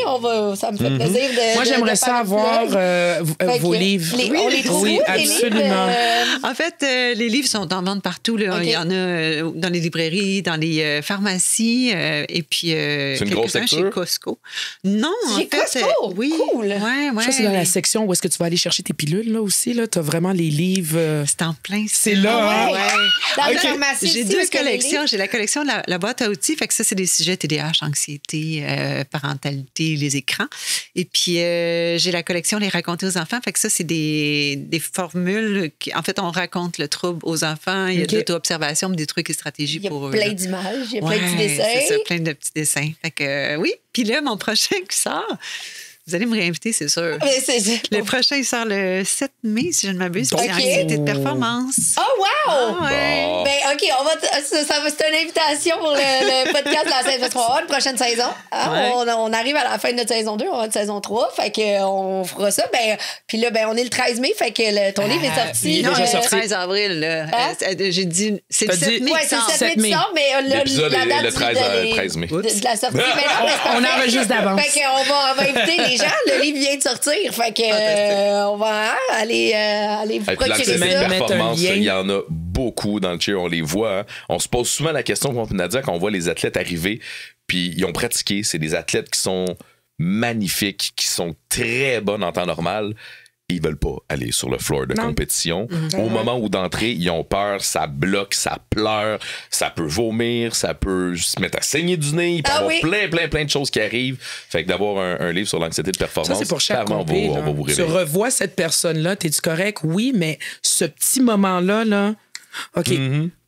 ça me fait plaisir de. Moi, de j'aimerais faire ça une avoir plug. Fait vos que livres. on les trouve Oui, où, les livres? absolument. En fait, les livres sont en vente partout. Là. OK. Il y en a dans les librairies, dans les pharmacies, et puis C'est une grosse quelques-uns chez lecture? Costco. Non, en Chez fait, Costco? oui. Cool. Ouais, Ça, c'est dans la section où est-ce que tu vas aller chercher tes pilules, là, aussi. Là. Tu as vraiment les livres. C'est en plein. C'est là, Ah hein? ouais. Ouais. Dans la Ok. pharmacie J'ai aussi, deux où est-ce qu'il y a les collections. livres? J'ai la collection de la boîte à outils. Fait que ça, c'est des sujets TDAH, anxiété, parentalité, les écrans. Et puis, j'ai la collection Les raconter aux enfants. Fait que ça, c'est des formules. En fait, on raconte le trouble aux enfants. Il y a Ok. de l'auto-observation, des trucs et stratégies Il y a pour eux. plein là. d'images, il y a plein de petits Ouais, dessins. c'est ça, plein de petits dessins. Fait que oui. Puis là, mon prochain qui sort, vous allez me réinviter, c'est sûr. Mais c'est- Le prochain, il sort le 7 mai, si je ne m'abuse. Ok. C'est anxiété de performance. Oh, wow! Ah ouais. Bon. Ben, OK, c'est une invitation pour le podcast de la saison 3, une prochaine saison. Hein? Ouais. On arrive à la fin de notre saison 2, on va être saison 3, fait qu'on fera ça. Ben, puis là, ben, on est le 13 mai, fait que ton livre est sorti. il est Non, déjà le sorti. 13 avril, là. Hein? J'ai dit, c'est le T'as 7 dit- mai. Ouais, qui c'est le sort. 7 mai 7 qui mai. sort, mais L'épisode la est date le 13 mai. de la sortie. Mais non, mais c'est On parfait. enregistre d'avance. Fait qu'on va inviter les gens. Le livre vient de sortir. Fait que on va aller vous Et puis procurer l'anxiété même ça. de mettre un performance, lien. il y en a beaucoup dans le cheer, on les voit. Hein. On se pose souvent la question, moi et Nadia, quand on voit les athlètes arriver, puis ils ont pratiqué. C'est des athlètes qui sont magnifiques, qui sont très bonnes en temps normal. ils veulent pas aller sur le floor de Non. compétition. Au moment où d'entrée, ils ont peur, ça bloque, ça pleure, ça peut vomir, ça peut se mettre à saigner du nez, il peut y avoir plein de choses qui arrivent. Fait que d'avoir un livre sur l'anxiété de performance, Ça, c'est pour chaque clairement, compé, on va vous Tu réveiller. revois cette personne-là, t'es-tu correct? Oui, mais ce petit moment-là, là, OK,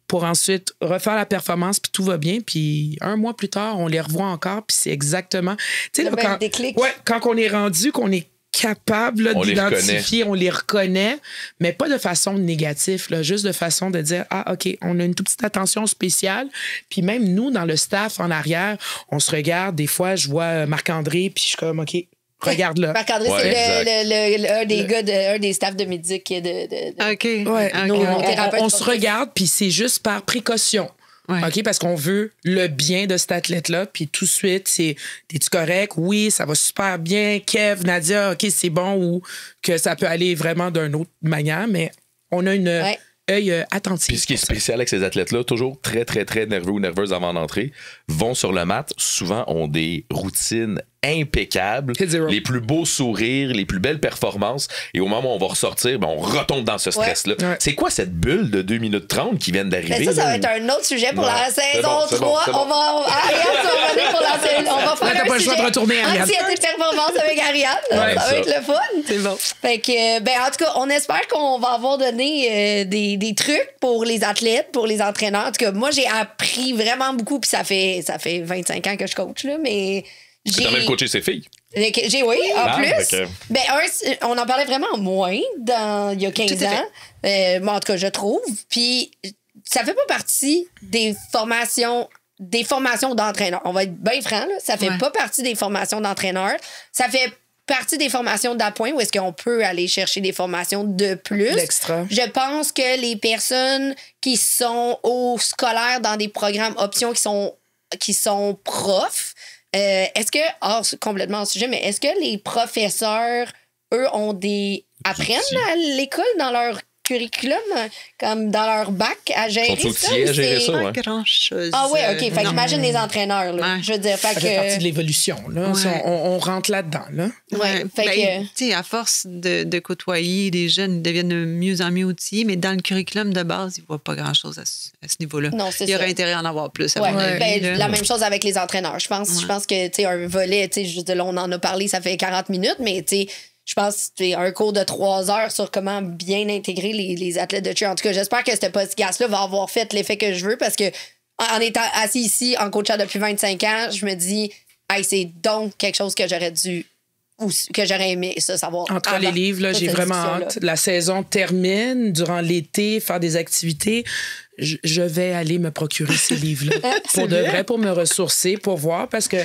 pour ensuite refaire la performance, puis tout va bien, puis un mois plus tard, on les revoit encore, puis c'est exactement... Tu sais, Le là, même quand, déclic. ouais, quand on est rendu, qu'on est capable là, On les d'identifier, on les reconnaît, mais pas de façon négative, là, juste de façon de dire, ah, OK, on a une toute petite attention spéciale. Puis même nous, dans le staff en arrière, on se regarde. Des fois, je vois Marc-André, puis je suis comme, OK, regarde là. Marc-André, Ouais, c'est un des gars, un des staffs de Médic. OK. Ouais, OK. nos thérapeutes on se sportifs. regarde, puis c'est juste par précaution. Ouais. OK, parce qu'on veut le bien de cet athlète-là, puis tout de suite, c'est t'es-tu correct? Oui, ça va super bien. Kev, Nadia, OK, c'est bon, ou que ça peut aller vraiment d'une autre manière, mais on a une œil attentif. Puis ce qui est spécial avec ces athlètes-là, toujours très, très, très nerveux ou nerveuses avant d'entrer, vont sur le mat, souvent ont des routines impeccables, Hit zero. les plus beaux sourires, les plus belles performances. Et au moment où on va ressortir, ben, on retombe dans ce stress-là. Ouais. C'est quoi cette bulle de 2 minutes 30 qui viennent d'arriver? Mais ça va là? être un autre sujet pour Ouais. la C'est saison bon, c'est 3. bon, c'est bon. On va Ariane, tu vas revenir pour la saison. On va faire Là, t'as un pas le choix de sujet retourner, Ariane. anxiété de performance avec Ariane. Ouais, ça ça. va être le fun. C'est bon. Fait que, ben, en tout cas, on espère qu'on va avoir donné des trucs pour les athlètes, pour les entraîneurs. En tout cas, moi, j'ai appris vraiment beaucoup. Puis ça fait 25 ans que je coach, là, mais T'as même coaché ses filles. Oui, en Ah, plus. ok. Ben, on en parlait vraiment moins il y a 15 Tout à ans. Moi, en tout cas, je trouve. Puis, ça fait pas partie des formations d'entraîneurs. On va être bien franc, là. Ça fait Ouais. pas partie des formations d'entraîneurs. Ça fait partie des formations d'appoint où est-ce qu'on peut aller chercher des formations de plus. L'extra. Je pense que les personnes qui sont au scolaire dans des programmes options qui sont profs, est-ce que, complètement hors sujet, mais est-ce que les professeurs, eux, apprennent à l'école dans leur curriculum, comme dans leur bac, à gérer Sont ça? outillés à ou gérer c'est- ça, Pas ouais. grand-chose. Ah ouais, OK. Fait que non. j'imagine les entraîneurs, là. Ouais. Je veux dire, fait Ça fait partie de que... l'évolution. Là. Ouais. Ça, on rentre là-dedans. Là. Ouais, fait Ben, que... tu sais, à force de côtoyer les jeunes, ils deviennent de mieux en mieux outillés, mais dans le curriculum de base, ils ne voient pas grand-chose à ce niveau-là. Non, c'est Il y aurait ça. intérêt à en avoir plus. À Ouais, mon avis, ben, là. la même chose avec les entraîneurs. Je pense que, tu sais, un volet, tu sais, juste là, on en a parlé, ça fait 40 minutes, mais, tu sais, je pense que un cours de 3 heures sur comment bien intégrer les athlètes de cheer. En tout cas, j'espère que ce podcast-là va avoir fait l'effet que je veux parce que en étant assis ici, en coachant depuis 25 ans, je me dis, hey, c'est donc quelque chose que j'aurais dû ou que j'aurais aimé ça savoir. Entre avant les livres, là, toute j'ai cette vraiment discussion-là. hâte. La saison termine durant l'été, faire des activités. Je vais aller me procurer ces livres-là. Pour de vrai, pour me ressourcer, pour voir, parce que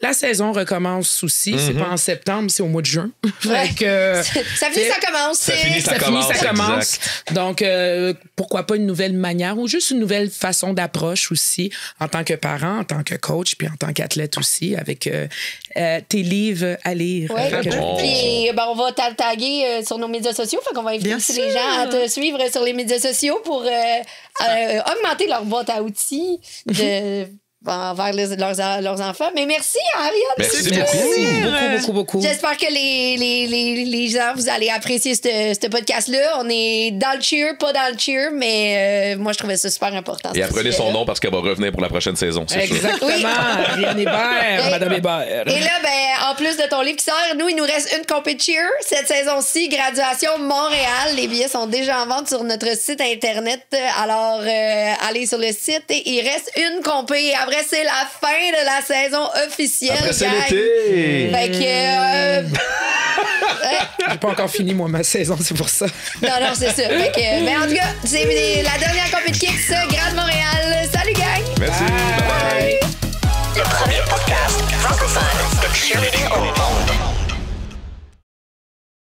la saison recommence aussi. C'est pas en septembre, c'est au mois de juin. Ouais. Fait que, Ça finit, ça commence. Ça finit, ça finit, ça exact. commence. Donc, pourquoi pas une nouvelle manière ou juste une nouvelle façon d'approche aussi en tant que parent, en tant que coach, puis en tant qu'athlète aussi, avec tes livres à lire. Ouais. Fait que- Bon. Puis ben, on va taguer sur nos médias sociaux. Fait qu'on va inviter Bien aussi sûr. les gens à te suivre sur les médias sociaux pour augmenter leur boîte à outils envers leurs enfants. Mais merci, Ariane. Merci C'est beaucoup. super. Beaucoup. J'espère que les gens, vous allez apprécier ce podcast-là. On est dans le cheer, pas dans le cheer, mais moi, je trouvais ça super important. Et ce apprenez son sujet-là. nom parce qu'elle va revenir pour la prochaine saison, c'est sûr. Exactement. Oui. Ariane Hébert, Et- Madame Hébert. Et là, ben, en plus de ton livre qui sort, nous, il nous reste une compé de cheer. Cette saison-ci, Graduation Montréal. Les billets sont déjà en vente sur notre site Internet. Alors, allez sur le site et il reste une compé. Et après, c'est la fin de la saison officielle. Après, c'est gang. l'été. Fait que... J'ai pas encore fini, moi, ma saison, c'est pour ça. non, c'est ça. Fait que, mais en tout cas, c'est la dernière compé de Kicks, Grad Montréal. Salut, gang! Merci. Bye. Le premier podcast francophone de cheerleading au monde.